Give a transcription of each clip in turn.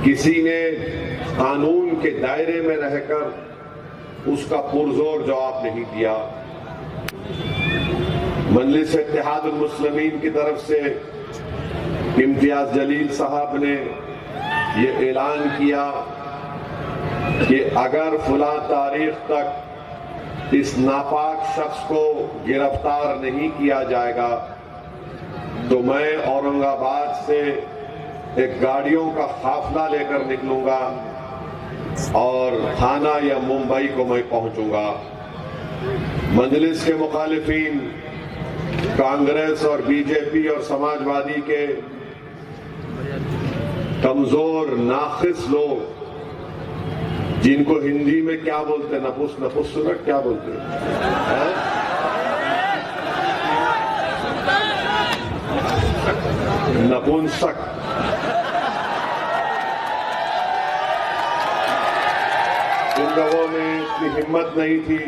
किसी ने कानून के दायरे में रहकर उसका पुरजोर जवाब नहीं दिया। मजलिस इत्तेहादुल मुस्लिमीन की तरफ से इम्तियाज जलील साहब ने ये ऐलान किया कि अगर फुला तारीख तक इस नापाक शख्स को गिरफ्तार नहीं किया जाएगा तो मैं औरंगाबाद से एक गाड़ियों का काफिला लेकर निकलूंगा और थाना या मुंबई को मैं पहुंचूंगा। मजलिस के मुखालिफिन कांग्रेस और बीजेपी और समाजवादी के कमजोर नाखिस लोग, जिनको हिंदी में क्या बोलते, नपुंसक क्या बोलते हैं? नपुंसक। इन लोगों में इतनी हिम्मत नहीं थी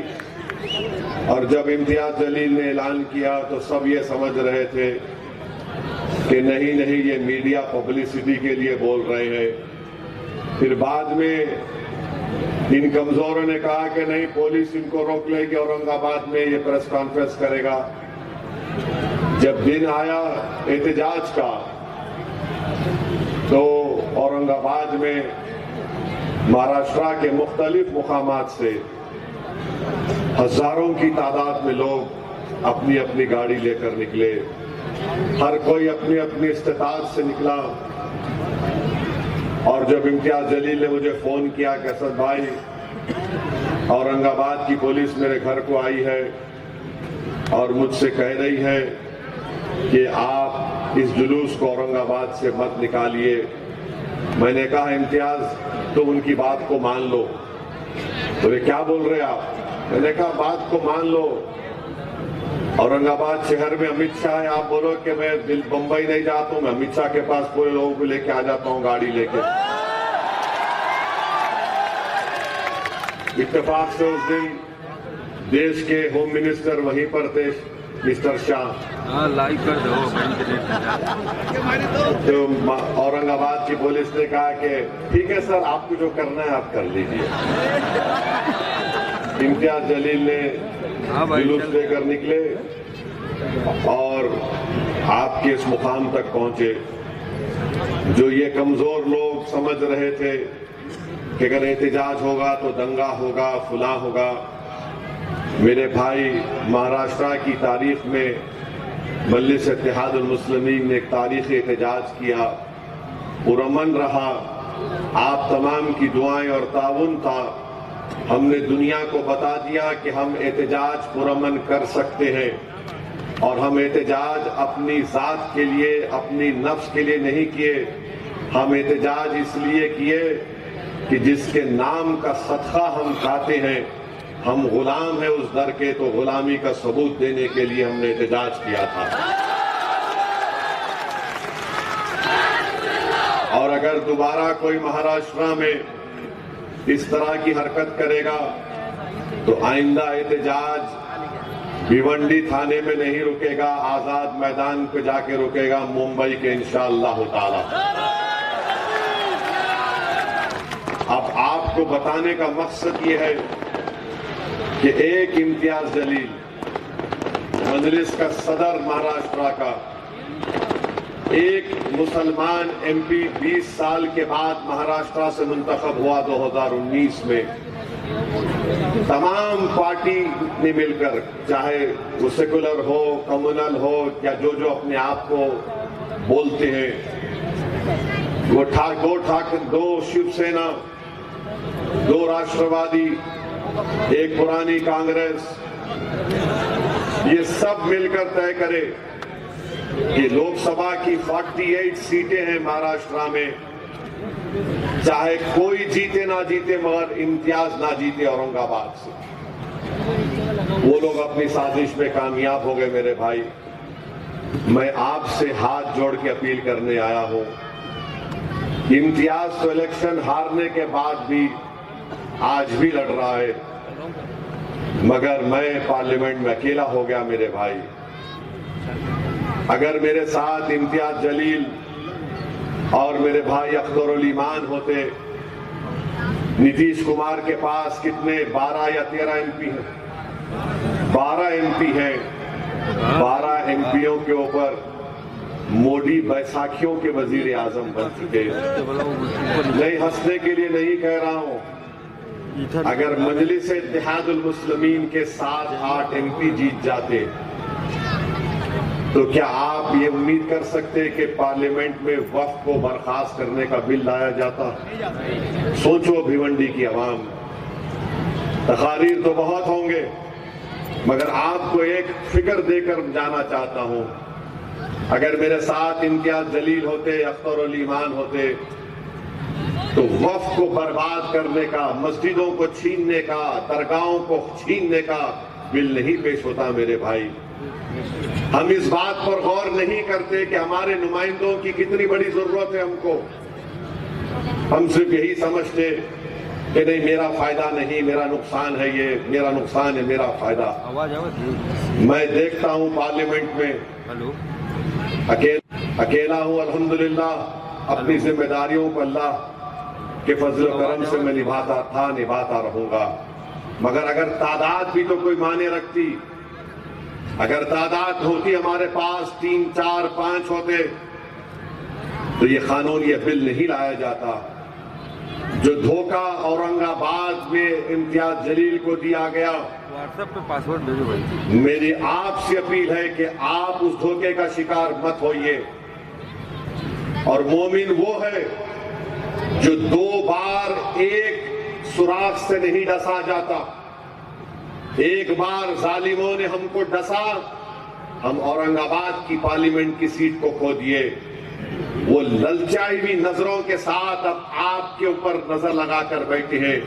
और जब इम्तियाज जलील ने ऐलान किया तो सब ये समझ रहे थे कि नहीं ये मीडिया पब्लिसिटी के लिए बोल रहे हैं। फिर बाद में इन कमजोरों ने कहा कि नहीं, पुलिस इनको रोक लेगी, औरंगाबाद में ये प्रेस कॉन्फ्रेंस करेगा। जब दिन आया एहतजाज का तो औरंगाबाद में महाराष्ट्र के मुख्तलिफ मुकामात से हजारों की तादाद में लोग अपनी अपनी गाड़ी लेकर निकले। हर कोई अपनी अपनी इस्तेताअत से निकला। और जब इम्तियाज जलील ने मुझे फोन किया कि असद भाई, औरंगाबाद की पुलिस मेरे घर को आई है और मुझसे कह रही है कि आप इस जुलूस को औरंगाबाद से मत निकालिए। मैंने कहा इम्तियाज, तुम उनकी बात को मान लो। बोले क्या बोल रहे आप? मैंने कहा बात को मान लो। औरंगाबाद शहर में अमित शाह है, आप बोलो कि मैं बंबई नहीं जाता हूं, मैं अमित शाह के पास पूरे लोगों को लेके आ जाता हूं गाड़ी लेके। इत्तेफाक से उस दिन देश के होम मिनिस्टर वहीं पर थे, मिस्टर शाह। लाइक कर दो। तो औरंगाबाद की पुलिस ने कहा कि ठीक है सर, आपको जो करना है आप कर लीजिए। इम्तियाज जलील ने जुलूस लेकर निकले और आपके इस मुकाम तक पहुंचे। जो ये कमजोर लोग समझ रहे थे कि अगर एहतजाज होगा तो दंगा होगा, फुला होगा। मेरे भाई, महाराष्ट्र की तारीख में मजलिस इत्तेहादुल मुस्लिमीन ने एक तारीखी एहतजाज किया, पुरअमन रहा। आप तमाम की दुआएं और ताउन था। हमने दुनिया को बता दिया कि हम एहतजाज पुरअमन कर सकते हैं और हम एहतजाज अपनी जात के लिए, अपनी नफ्स के लिए नहीं किए। हम एहतजाज इसलिए किए कि जिसके नाम का सदका हम खाते हैं, हम गुलाम हैं उस दर के, तो गुलामी का सबूत देने के लिए हमने एहतजाज किया था। और अगर दोबारा कोई महाराष्ट्र में इस तरह की हरकत करेगा तो आइंदा एहतजाज भिवंडी थाने में नहीं रुकेगा, आजाद मैदान पे जाके रुकेगा, मुंबई के इंशाअल्लाह ताला। अब आपको बताने का मकसद ये है कि एक इम्तियाज जलील, मजलिस का सदर महाराष्ट्र का, एक मुसलमान एमपी 20 साल के बाद महाराष्ट्र से मुंतखब हुआ 2019 में। तमाम पार्टी ने मिलकर, चाहे वो सेकुलर हो, कम्युनल हो या जो अपने आप को बोलते हैं, वो दो शिवसेना, दो राष्ट्रवादी, एक पुरानी कांग्रेस, ये सब मिलकर तय करे कि लोकसभा की 48 सीटें हैं महाराष्ट्र में, चाहे कोई जीते ना जीते मगर इम्तियाज ना जीते औरंगाबाद से। वो लोग अपनी साजिश में कामयाब हो गए। मेरे भाई, मैं आपसे हाथ जोड़ के अपील करने आया हूं। इम्तियाज तो इलेक्शन हारने के बाद भी आज भी लड़ रहा है, मगर मैं पार्लियामेंट में अकेला हो गया। मेरे भाई, अगर मेरे साथ इम्तियाज जलील और मेरे भाई अख्तरुल ईमान होते, नीतीश कुमार के पास कितने 12 या 13 एमपी हैं, 12 एमपी हैं। 12 एमपीओं के ऊपर मोदी बैसाखियों के वजीर आजम बन चुके हैं। नहीं, हंसने के लिए नहीं कह रहा हूं। अगर मजलिस इत्तेहादुल मुस्लिमीन के 7-8 एमपी जीत जाते तो क्या आप ये उम्मीद कर सकते कि पार्लियामेंट में वक्फ को बर्खास्त करने का बिल लाया जाता? सोचो भिवंडी की आवाम, तकारीर तो बहुत होंगे, मगर आपको एक फिक्र देकर जाना चाहता हूं। अगर मेरे साथ इम्तियाज जलील होते, अख्तरुल ईमान होते, तो वक्फ को बर्बाद करने का, मस्जिदों को छीनने का, दरगाहों को छीनने का बिल नहीं पेश होता। मेरे भाई, हम इस बात पर गौर नहीं करते कि हमारे नुमाइंदों की कितनी बड़ी जरूरत है हमको। हम सिर्फ यही समझते कि नहीं, मेरा फायदा नहीं, मेरा नुकसान है, ये मेरा नुकसान है, मेरा फायदा। मैं देखता हूं पार्लियामेंट में अकेला हूं, अल्हम्दुलिल्लाह। अपनी जिम्मेदारियों को अल्लाह के फजल करम से मैं निभाता रहूंगा। मगर अगर तादाद भी तो कोई माने रखती, अगर तादाद होती हमारे पास 3, 4, 5 होते, तो ये कानून, ये बिल नहीं लाया जाता। जो धोखा औरंगाबाद में इम्तियाज जलील को दिया गया, व्हाट्सएप पे पासवर्ड भेजो भाई। मेरी आपसे अपील है कि आप उस धोखे का शिकार मत होइए। और मोमिन वो है जो 2 बार एक सुराख से नहीं डसा जाता। एक बार जालिमों ने हमको डसा, हम औरंगाबाद की पार्लियामेंट की सीट को खो दिए। वो ललचाई हुई नजरों के साथ अब आपके ऊपर नजर लगाकर बैठे हैं